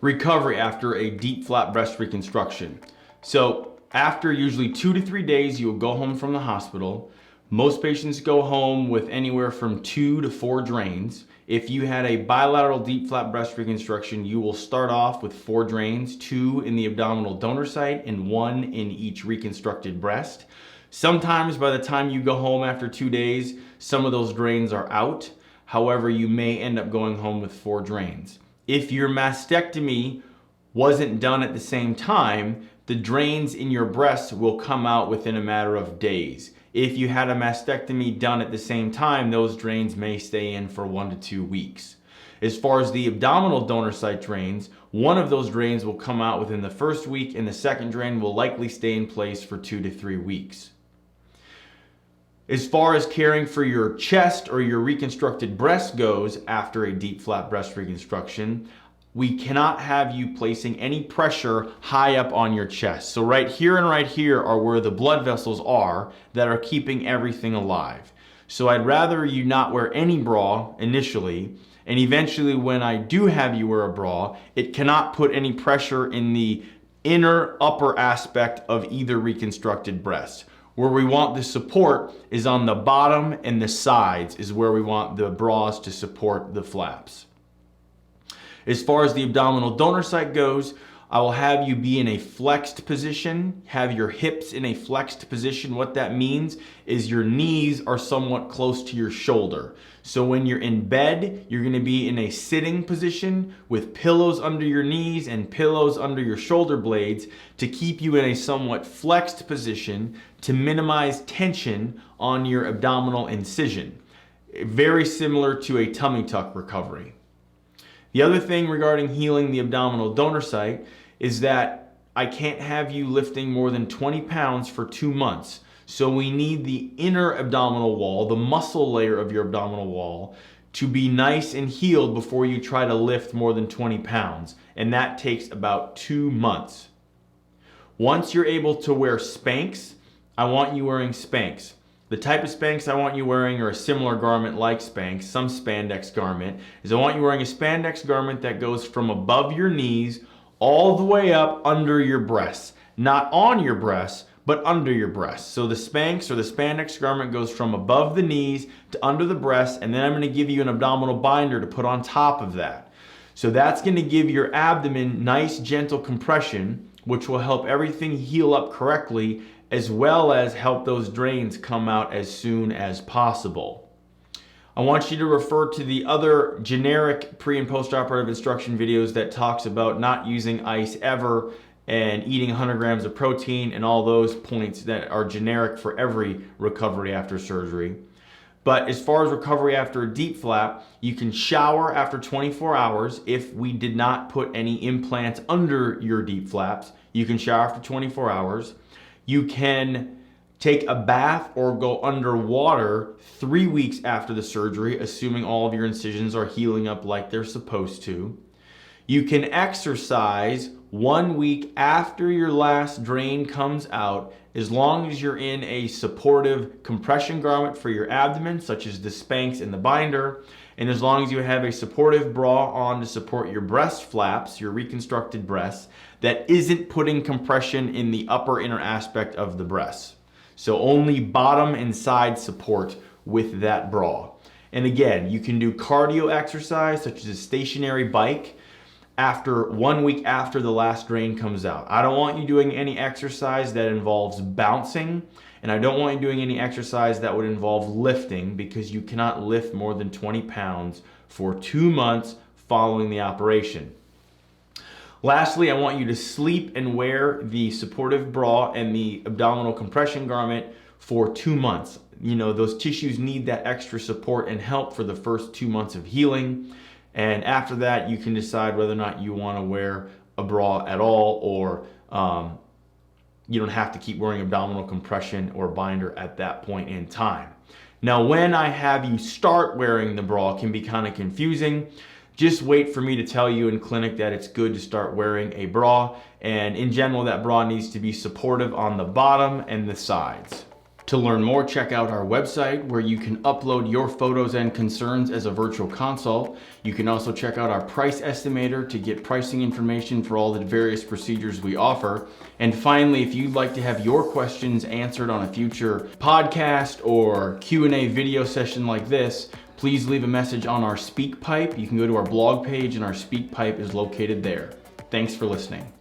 recovery after a deep flap breast reconstruction. So after usually 2 to 3 days, you'll go home from the hospital. Most patients go home with anywhere from 2 to 4 drains. If you had a bilateral deep flap breast reconstruction, you will start off with 4 drains, 2 in the abdominal donor site and 1 in each reconstructed breast. Sometimes by the time you go home after 2 days, some of those drains are out. However, you may end up going home with 4 drains. If your mastectomy wasn't done at the same time, the drains in your breast will come out within a matter of days. If you had a mastectomy done at the same time, those drains may stay in for 1 to 2 weeks. As far as the abdominal donor site drains, one of those drains will come out within the first week and the second drain will likely stay in place for 2 to 3 weeks. As far as caring for your chest or your reconstructed breast goes after a deep flap breast reconstruction, we cannot have you placing any pressure high up on your chest. So right here and right here are where the blood vessels are that are keeping everything alive. So I'd rather you not wear any bra initially, and eventually when I do have you wear a bra, it cannot put any pressure in the inner upper aspect of either reconstructed breast. Where we want the support is on the bottom and the sides is where we want the bras to support the flaps. As far as the abdominal donor site goes, I will have you be in a flexed position, have your hips in a flexed position. What that means is your knees are somewhat close to your shoulder. So when you're in bed, you're going to be in a sitting position with pillows under your knees and pillows under your shoulder blades to keep you in a somewhat flexed position to minimize tension on your abdominal incision. Very similar to a tummy tuck recovery. The other thing regarding healing the abdominal donor site is that I can't have you lifting more than 20 pounds for 2 months. So we need the inner abdominal wall, the muscle layer of your abdominal wall, to be nice and healed before you try to lift more than 20 pounds. And that takes about 2 months. Once you're able to wear Spanx, I want you wearing Spanx. The type of Spanx I want you wearing, or a similar garment like Spanx, some spandex garment, is I want you wearing a spandex garment that goes from above your knees all the way up under your breasts. Not on your breasts, but under your breasts. So the Spanx or the spandex garment goes from above the knees to under the breasts, and then I'm going to give you an abdominal binder to put on top of that. So that's going to give your abdomen nice, gentle compression, which will help everything heal up correctly, as well as help those drains come out as soon as possible. I want you to refer to the other generic pre and post-operative instruction videos that talks about not using ice ever and eating 100 grams of protein and all those points that are generic for every recovery after surgery. But as far as recovery after a deep flap, you can shower after 24 hours if we did not put any implants under your deep flaps. You can shower after 24 hours. You can take a bath or go underwater 3 weeks after the surgery, assuming all of your incisions are healing up like they're supposed to. You can exercise 1 week after your last drain comes out, as long as you're in a supportive compression garment for your abdomen, such as the Spanx and the binder, and as long as you have a supportive bra on to support your breast flaps, your reconstructed breasts, that isn't putting compression in the upper inner aspect of the breasts. So only bottom and side support with that bra. And again, you can do cardio exercise, such as a stationary bike, after 1 week after the last drain comes out. I don't want you doing any exercise that involves bouncing, and I don't want you doing any exercise that would involve lifting, because you cannot lift more than 20 pounds for 2 months following the operation. Lastly, I want you to sleep and wear the supportive bra and the abdominal compression garment for 2 months. You know, those tissues need that extra support and help for the first 2 months of healing. And after that, you can decide whether or not you want to wear a bra at all, or you don't have to keep wearing abdominal compression or binder at that point in time. Now, when I have you start wearing the bra can be kind of confusing. Just wait for me to tell you in clinic that it's good to start wearing a bra. And in general, that bra needs to be supportive on the bottom and the sides. To learn more, check out our website where you can upload your photos and concerns as a virtual consult. You can also check out our price estimator to get pricing information for all the various procedures we offer. And finally, if you'd like to have your questions answered on a future podcast or Q&A video session like this, please leave a message on our SpeakPipe. You can go to our blog page and our SpeakPipe is located there. Thanks for listening.